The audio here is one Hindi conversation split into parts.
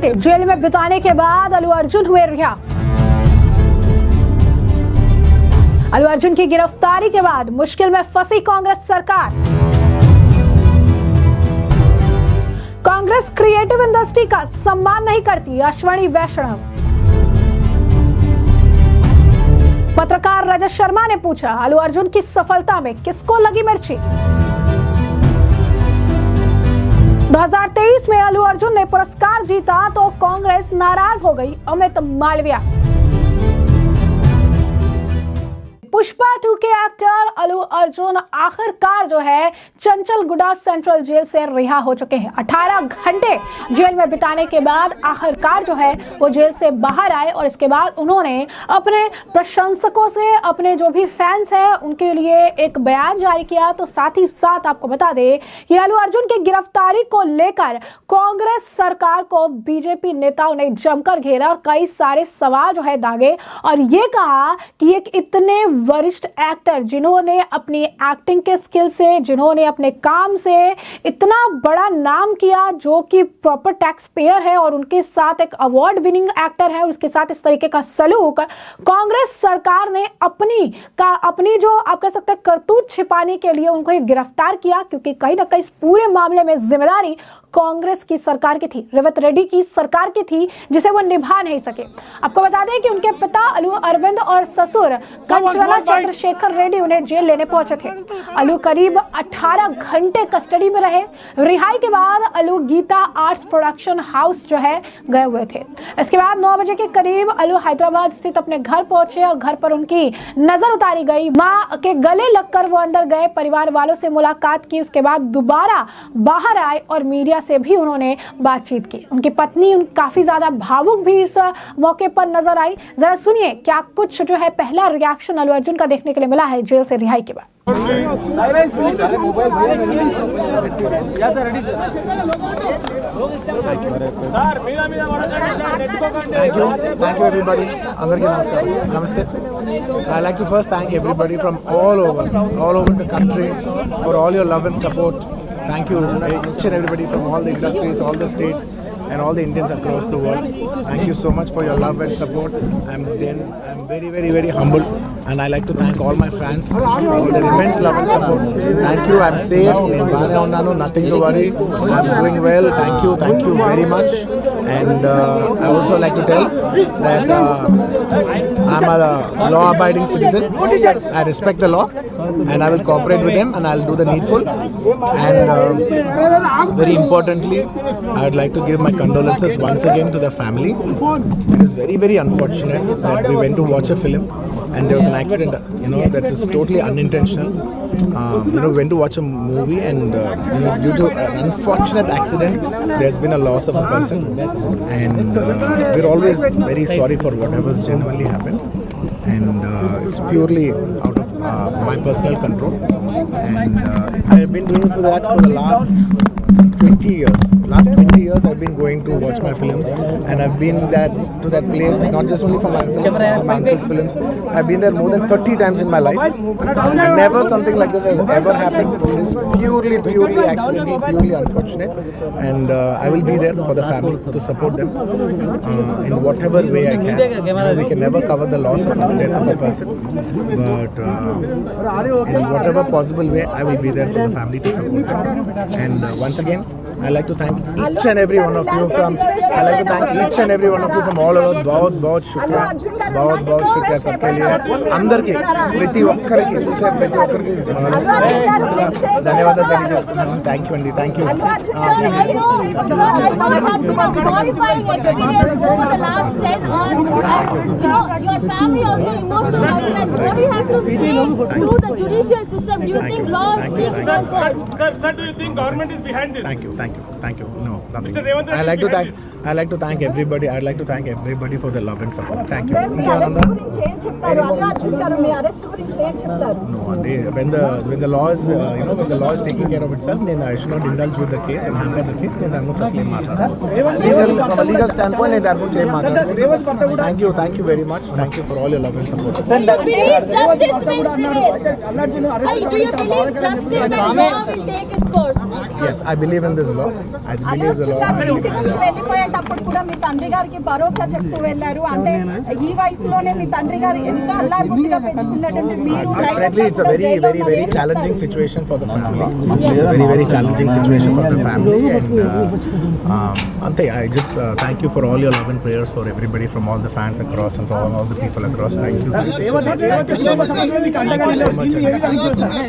घंटे जेल में बिताने के बाद अल्लू अर्जुन हुए रिहा। अल्लू अर्जुन की गिरफ्तारी के बाद मुश्किल में फंसी कांग्रेस सरकार। कांग्रेस क्रिएटिव इंडस्ट्री का सम्मान नहीं करती, अश्विनी वैष्णव। पत्रकार रजत शर्मा ने पूछा, अल्लू अर्जुन की सफलता में किसको लगी मिर्ची। 2023 में अल्लू अर्जुन ने पुरस्कार जीता तो कांग्रेस नाराज हो गई, अमित मालविया। पुष्पा 2 के एक्टर अल्लू अर्जुन आखिरकार जो है चंचलगुडा सेंट्रल जेल से रिहा हो चुके हैं। 18 घंटे जेल में बिताने के बाद आखिरकार जो है वो जेल से बाहर आए और इसके बाद उन्होंने अपने प्रशंसकों से, अपने जो भी फैंस हैं उनके लिए एक बयान जारी किया। तो साथ ही साथ आपको बता दें कि अल्लू अर्जुन की गिरफ्तारी को लेकर कांग्रेस सरकार को बीजेपी नेताओं ने जमकर घेरा और कई सारे सवाल जो है दागे और ये कहा कि एक इतने वरिष्ठ एक्टर जिन्होंने अपनी एक्टिंग के स्किल से, जिन्होंने अपने काम से इतना बड़ा नाम किया, जो कि प्रॉपर टैक्स पेयर है और उनके साथ एक अवार्ड विनिंग एक्टर है, उसके साथ इस तरीके का सलूक कांग्रेस सरकार ने अपनी जो आप कह सकते हैं करतूत छिपाने के लिए उनको गिरफ्तार किया, क्योंकि कहीं ना कहीं इस पूरे मामले में जिम्मेदारी कांग्रेस की सरकार की थी, रेवंत रेड्डी की सरकार की थी, जिसे वो निभा नहीं सके। आपको बता दें कि उनके पिता अल्लू अरविंद और ससुर कंचवाला चंद्रशेखर रेड्डी उन्हें जेल लेने पहुंचे थे। अल्लू करीब 18 घंटे कस्टडी में रहे। रिहाई के बाद अल्लू गीता आर्ट्स प्रोडक्शन हाउस जो है गए हुए थे। इसके बाद 9 बजे के करीब अल्लू हैदराबाद स्थित अपने घर पहुंचे और घर पर उनकी नजर उतारी गई। मां के गले लगकर वो अंदर गए, परिवार वालों से मुलाकात की, उसके बाद दोबारा बाहर आए और मीडिया से भी उन्होंने बातचीत की। उनकी पत्नी काफी ज्यादा भावुक भी इस मौके पर नजर आई। जरा सुनिए क्या कुछ जो है पहला रिएक्शन अल्लू अर्जुन का देखने के लिए मिला है जेल से रिहाई के बाद। Thank you everybody. Andarki namaskar. Namaste. I like to first thank everybody from all over the country for all your love and support. Thank you each and everybody from all the industries, all the states and all the Indians across the world. Thank you so much for your love and support. I'm very humbled and I like to thank all my fans for their immense love and support. Thank you. I'm safe. Nothing to worry. I'm doing well. Thank you very much. And I also like to tell that I'm a law-abiding citizen. I respect the law and I will cooperate with them and I'll do the needful. And very importantly, I would like to give my condolences once again to the family. It is very unfortunate that we went to watch a film and there was an accident, that is totally unintentional. We went to watch a movie and due to an unfortunate accident there's been a loss of a person, and we're always very sorry for whatever's genuinely happened, and it's purely out of my personal control, and I've been doing that for the last 20 years. Last 20 years I've been going to watch my films, and I've been to that place not just only for my film, for my uncle's films. I've been there more than 30 times in my life. Never something like this has ever happened. It is purely accidental, purely unfortunate, and I will be there for the family to support them in whatever way I can. We can never cover the loss of the death of a person, but in whatever possible way I will be there for the family to support them. And once again, I'd like to thank each and every one of you from all over. बहुत शुक्रिया सबके लिए, अंदर के प्रति ఒక్కరికి చూసే ప్రతి ఒక్కరికి ధన్యవాదాలు తెలియజేసుకుంటున్నాను. థ్యాంక్ యూ అండి, thank you. Your family also emotional husband. What do you have to say to the judicial system? Do you think law is Sir, do you think government is behind this? Thank you. No, nothing. Mr. Revanth Reddy I like to thank everybody. I'd like to thank everybody for the love and support. Thank you. ఇంకేమన్నా? No, when the law is when the law is taking care of itself, then I should not indulge with the case and hamper the case. నేను దాని గురించి అసలు ఏం మాట్లాడను. From a legal standpoint, నేను దాని గురించి ఏం మాట్లాడను. Thank you very much. Thank you for all your love and support. Do you believe justice will prevail? Do you believe justice and law will take its course? Yes, I believe in this law. I believe the law. ఇంటి నుంచి వెళ్ళిపోయేటప్పుడు కూడా మీ తండ్రి గారికి భరోసా చెప్తూ వెళ్ళారు. అంటే ఈ వయసులోనే మీ తండ్రి గారు ఎంత అల్లాబుద్ధిగా పెంచుకున్నటువంటి మీరు Definitely, it's a very challenging situation for the family. It's a very challenging situation for the family. And Ante, I just thank you for all your love and prayers for everybody, from all the fans across and for all the people across. Thank you. Thank you so much. Thank you so much. Thank you so much.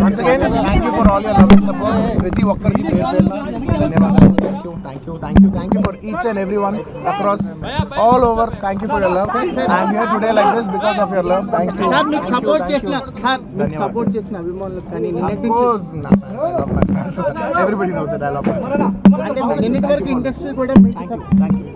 Once again, thank you for all your love and support. Priti ఒక్కరికి ధన్యవాదాలు. Thank you for each and everyone across all over. Thank you for your love. I am here today like this because of your love. Thank you. Sir మీకు సపోర్ట్ చేసిన అభిమానులకు కానీ Of course, I love my fans. Everybody knows that I love my fans. అంటే నిన్నటి వరకు ఇండస్ట్రీ కూడా Thank you.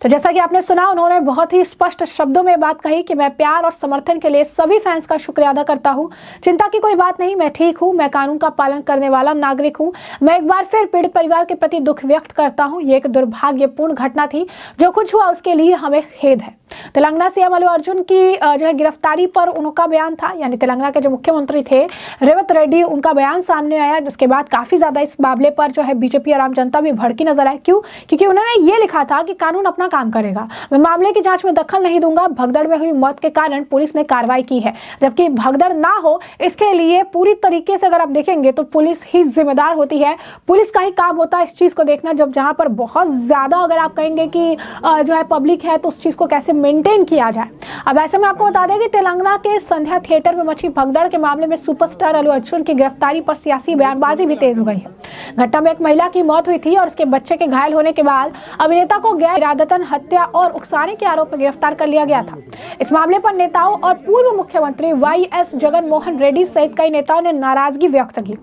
तो जैसा कि आपने सुना, उन्होंने बहुत ही स्पष्ट शब्दों में बात कही कि मैं प्यार और समर्थन के लिए सभी फैंस का शुक्रिया अदा करता हूं। चिंता की कोई बात नहीं, मैं ठीक हूं, मैं कानून का पालन करने वाला नागरिक हूं। मैं एक बार फिर पीड़ित परिवार के प्रति दुख व्यक्त करता हूं। ये एक दुर्भाग्यपूर्ण घटना थी, जो कुछ हुआ उसके लिए हमें खेद है। तेलंगाना सीएम अल्लू अर्जुन की जो है गिरफ्तारी पर उनका बयान था, यानी तेलंगाना के जो मुख्यमंत्री थे रेवंत रेड्डी, उनका बयान सामने आया, जिसके बाद काफी ज्यादा इस मामले पर जो है बीजेपी और आम जनता भी भड़की नजर आई। क्यों? क्योंकि उन्होंने ये लिखा था कि कानून अपना काम करेगा, मैं मामले की जांच में दखल नहीं दूंगा। भगदड़ में हुई मौत के कारण पुलिस ने कार्रवाई की है, जबकि भगदड़ ना हो इसके लिए पूरी तरीके से अगर आप देखेंगे तो पुलिस ही जिम्मेदार होती है। पुलिस का ही काम होता है इस चीज को देखना, जब जहां पर बहुत ज्यादा अगर आप कहेंगे कि जो है पब्लिक है, तो उस चीज को कैसे मेंटेन किया जाए। अब ऐसे में आपको बता दें कि तेलंगाना के संध्या थिएटर में मची भगदड़ के मामले में सुपरस्टार अल्लू अर्जुन की गिरफ्तारी पर सियासी बयानबाजी भी तेज हो गई है। घटना में एक महिला की मौत हुई थी और उसके बच्चे के घायल होने के बाद अभिनेता को गैर इरादतन हत्या और उकसाने के आरोप में गिरफ्तार कर लिया गया था। इस मामले पर नेताओं और पूर्व मुख्यमंत्री वाईएस जगन मोहन रेड्डी सहित कई नेताओं ने नाराजगी व्यक्त की।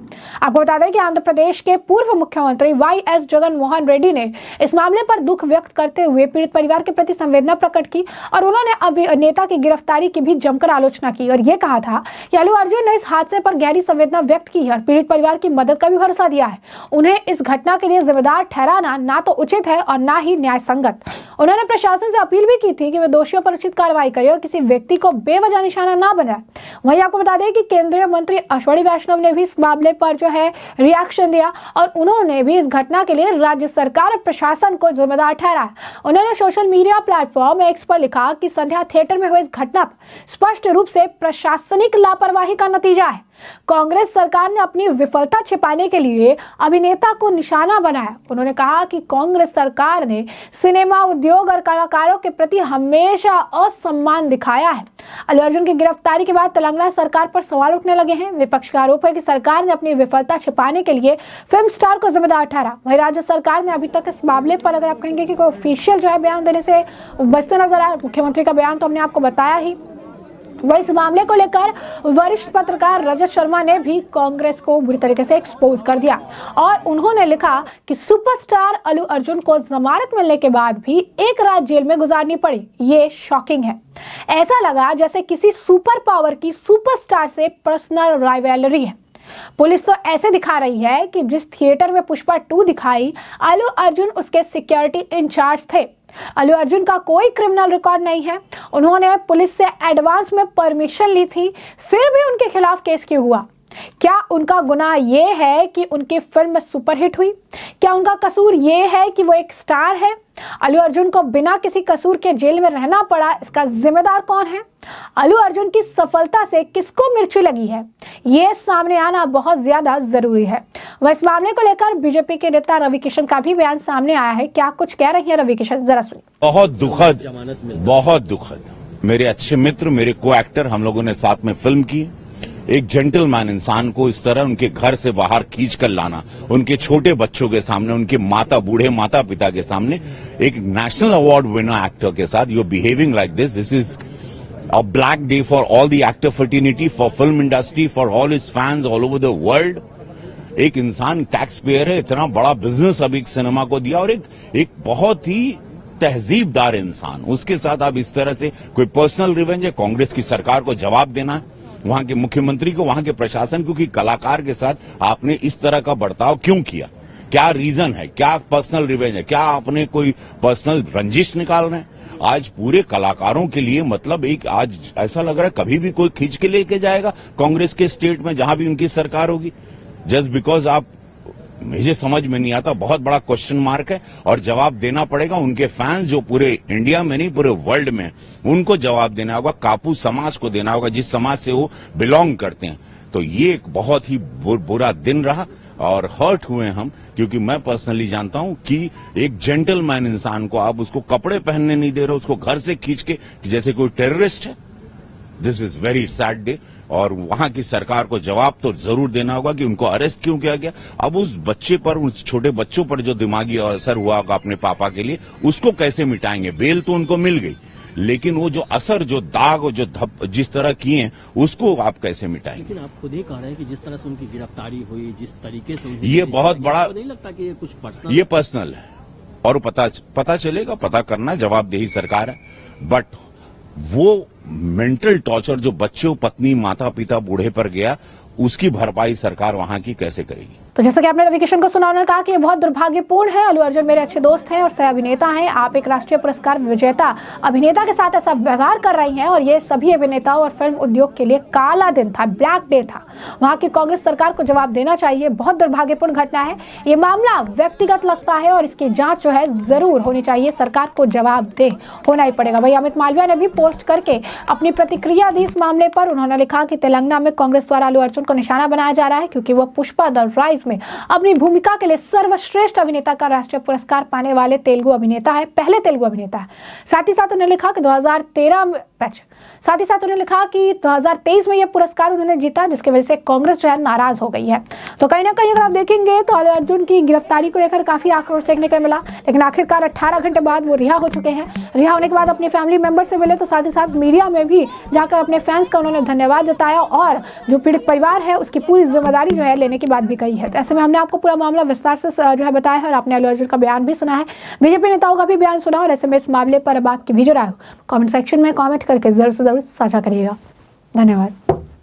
आपको बता दें कि आंध्र प्रदेश के पूर्व मुख्यमंत्री वाईएस जगन मोहन रेड्डी ने इस मामले पर दुख व्यक्त करते हुए पीड़ित परिवार के प्रति संवेदना प्रकट की और उन्होंने अभिनेता की गिरफ्तारी की भी जमकर आलोचना की और ये कहा था कि अल्लू अर्जुन ने इस हादसे पर गहरी संवेदना व्यक्त की है और पीड़ित परिवार की मदद का भी भरोसा दिया है। उन्हें इस घटना के लिए जिम्मेदार ठहराना ना तो उचित है और ना ही न्याय संगत। उन्होंने प्रशासन से अपील भी की थी कि वे दोषियों पर उचित कार्रवाई करे और किसी व्यक्ति को बेवजह निशाना ना बनाए। वहीं आपको बता दें कि केंद्रीय मंत्री अश्विनी वैष्णव ने भी इस मामले पर जो है रिएक्शन दिया और उन्होंने भी इस घटना के लिए राज्य सरकार और प्रशासन को जिम्मेदार ठहराया। उन्होंने सोशल मीडिया प्लेटफॉर्म एक्स पर लिखा कि संध्या थिएटर में हुई इस घटना स्पष्ट रूप से प्रशासनिक लापरवाही का नतीजा है। कांग्रेस सरकार ने अपनी विफलता छिपाने के लिए अभिनेता को निशाना बनाया। उन्होंने कहा कि कांग्रेस सरकार ने सिनेमा उद्योग और कलाकारों के प्रति हमेशा असम्मान दिखाया है। अल्लू अर्जुन की गिरफ्तारी के बाद तेलंगाना सरकार पर सवाल उठने लगे हैं। विपक्ष का आरोप है कि सरकार ने अपनी विफलता छिपाने के लिए फिल्म स्टार को जिम्मेदार ठहरा। वहीं राज्य सरकार ने अभी तक इस मामले पर अगर आप कहेंगे कि कोई ऑफिशियल जो है बयान देने से बचते नजर आए। मुख्यमंत्री का बयान तो हमने आपको बताया ही। वह इस मामले को लेकर वरिष्ठ पत्रकार रजत शर्मा ने भी कांग्रेस को बुरी तरीके से एक्सपोज कर दिया और उन्होंने लिखा कि सुपरस्टार अल्लू अर्जुन को जमानत मिलने के बाद भी एक रात जेल में गुजारनी पड़ी। ये शॉकिंग है। ऐसा लगा जैसे किसी सुपर पावर की सुपरस्टार से पर्सनल राइवलरी है। पुलिस तो ऐसे दिखा रही है कि जिस थिएटर में पुष्पा 2 दिखाई, अल्लू अर्जुन उसके सिक्योरिटी इंचार्ज थे। अल्लू अर्जुन का कोई क्रिमिनल रिकॉर्ड नहीं है। उन्होंने पुलिस से एडवांस में परमिशन ली थी, फिर भी उनके खिलाफ केस क्यों हुआ? क्या उनका गुनाह ये है कि उनकी फिल्म सुपरहिट हुई? क्या उनका कसूर ये है कि वो एक स्टार है? अल्लू अर्जुन को बिना किसी कसूर के जेल में रहना पड़ा, इसका जिम्मेदार कौन है? अल्लू अर्जुन की सफलता से किसको मिर्ची लगी है, ये सामने आना बहुत ज्यादा जरूरी है। वह इस मामले को लेकर बीजेपी के नेता रवि किशन का भी बयान सामने आया है। क्या कुछ कह रही है रवि किशन, जरा सुनिए। बहुत दुखद। मेरे अच्छे मित्र, मेरे को एक्टर, हम लोगों ने साथ में फिल्म की। एक जेंटलमैन इंसान को इस तरह उनके घर से बाहर खींच कर लाना, उनके छोटे बच्चों के सामने, उनके बूढ़े माता पिता के सामने, एक नेशनल अवार्ड विनर एक्टर के साथ you are behaving like this is a black day for all the actor fraternity, for film industry, for all his fans all over the world. एक इंसान टैक्स पेयर है, इतना बड़ा बिजनेस अभी सिनेमा को दिया और एक बहुत ही तहजीबदार इंसान, उसके साथ आप इस तरह से कोई पर्सनल रिवेंज है? कांग्रेस की सरकार को जवाब देना है, वहां के मुख्यमंत्री को, वहां के प्रशासन, क्योंकि कलाकार के साथ आपने इस तरह का बर्ताव क्यों किया? क्या रीजन है, क्या पर्सनल रिवेंज है, क्या अपने कोई पर्सनल रंजिश निकाल रहे हैं? आज पूरे कलाकारों के लिए मतलब एक आज ऐसा लग रहा है कभी भी कोई खींच के लेके जाएगा कांग्रेस के स्टेट में जहां भी उनकी सरकार होगी, जस्ट बिकॉज आप, मुझे समझ में नहीं आता, बहुत बड़ा क्वेश्चन मार्क है और जवाब देना पड़ेगा उनके फैंस जो पूरे इंडिया में नहीं पूरे वर्ल्ड में, उनको जवाब देना होगा, कापू समाज को देना होगा जिस समाज से वो बिलोंग करते हैं। तो ये एक बहुत ही बुरा दिन रहा और हर्ट हुए हम, क्योंकि मैं पर्सनली जानता हूं कि एक जेंटलमैन इंसान को आप उसको कपड़े पहनने नहीं दे रहे, उसको घर से खींच के जैसे कोई टेररिस्ट है। This is very sad day और वहां की सरकार को जवाब तो जरूर देना होगा कि उनको अरेस्ट क्यों किया गया। अब उस बच्चे पर, उस छोटे बच्चों पर जो दिमागी असर हुआ होगा अपने पापा के लिए, उसको कैसे मिटाएंगे? बेल तो उनको मिल गई, लेकिन वो जो असर, जो दाग और जो धप जिस तरह किए हैं उसको आप कैसे मिटाएंगे? लेकिन आप खुद ही कह रहे हैं कि जिस तरह से उनकी गिरफ्तारी हुई, जिस तरीके से ये बहुत बड़ा, नहीं लगता कि ये कुछ पर्सनल, ये पर्सनल है और पता चलेगा, पता करना जवाबदेही सरकार है। बट वो मेंटल टॉर्चर जो बच्चों, पत्नी, माता पिता, बूढ़े पर गया, उसकी भरपाई सरकार वहां की कैसे करेगी? तो जैसा कि आपने रवि किशन को सुना, उन्होंने कहा कि ये बहुत दुर्भाग्यपूर्ण है। अल्लू अर्जुन मेरे अच्छे दोस्त हैं और सह अभिनेता हैं। आप एक राष्ट्रीय पुरस्कार विजेता अभिनेता के साथ ऐसा व्यवहार कर रही हैं और ये सभी अभिनेताओं और फिल्म उद्योग के लिए काला दिन था, ब्लैक डे था। वहां की कांग्रेस सरकार को जवाब देना चाहिए। बहुत दुर्भाग्यपूर्ण घटना है। ये मामला व्यक्तिगत लगता है और इसकी जांच जो है जरूर होनी चाहिए। सरकार को जवाब दे होना ही पड़ेगा। वही अमित मालवीय ने भी पोस्ट करके अपनी प्रतिक्रिया दी इस मामले पर। उन्होंने लिखा कि तेलंगाना में कांग्रेस द्वारा अल्लू अर्जुन को निशाना बनाया जा रहा है क्योंकि वह पुष्पा द राइज में अपनी भूमिका के लिए सर्वश्रेष्ठ अभिनेता का राष्ट्रीय पुरस्कार पाने वाले तेलुगु अभिनेता है, पहले तेलुगु अभिनेता है। साथ ही साथ उन्होंने लिखा कि 2023 में यह पुरस्कार उन्होंने जीता, जिसकी वजह से कांग्रेस जो है नाराज हो गई है। तो कहीं ना कहीं अगर आप देखेंगे तो अल्लू अर्जुन की गिरफ्तारी को लेकर काफी आक्रोश देखने को मिला, लेकिन आखिरकार 18 घंटे बाद वो रिहा हो चुके हैं। रिहा होने के बाद अपने फैमिली मेंबर से मिले, तो साथ ही साथ मीडिया में भी जाकर अपने फैंस का उन्होंने धन्यवाद जताया और जो पीड़ित परिवार है उसकी पूरी जिम्मेदारी जो है लेने की बात भी कही है। तो ऐसे में हमने आपको पूरा मामला विस्तार से जो है बताया है और आपने अल्लू अर्जुन का बयान भी सुना है, बीजेपी नेताओं का भी बयान सुना। और ऐसे में इस मामले पर अब आपकी भी जो राय हो कमेंट सेक्शन में कमेंट करके जरूर से जरूर साझा करिएगा। धन्यवाद।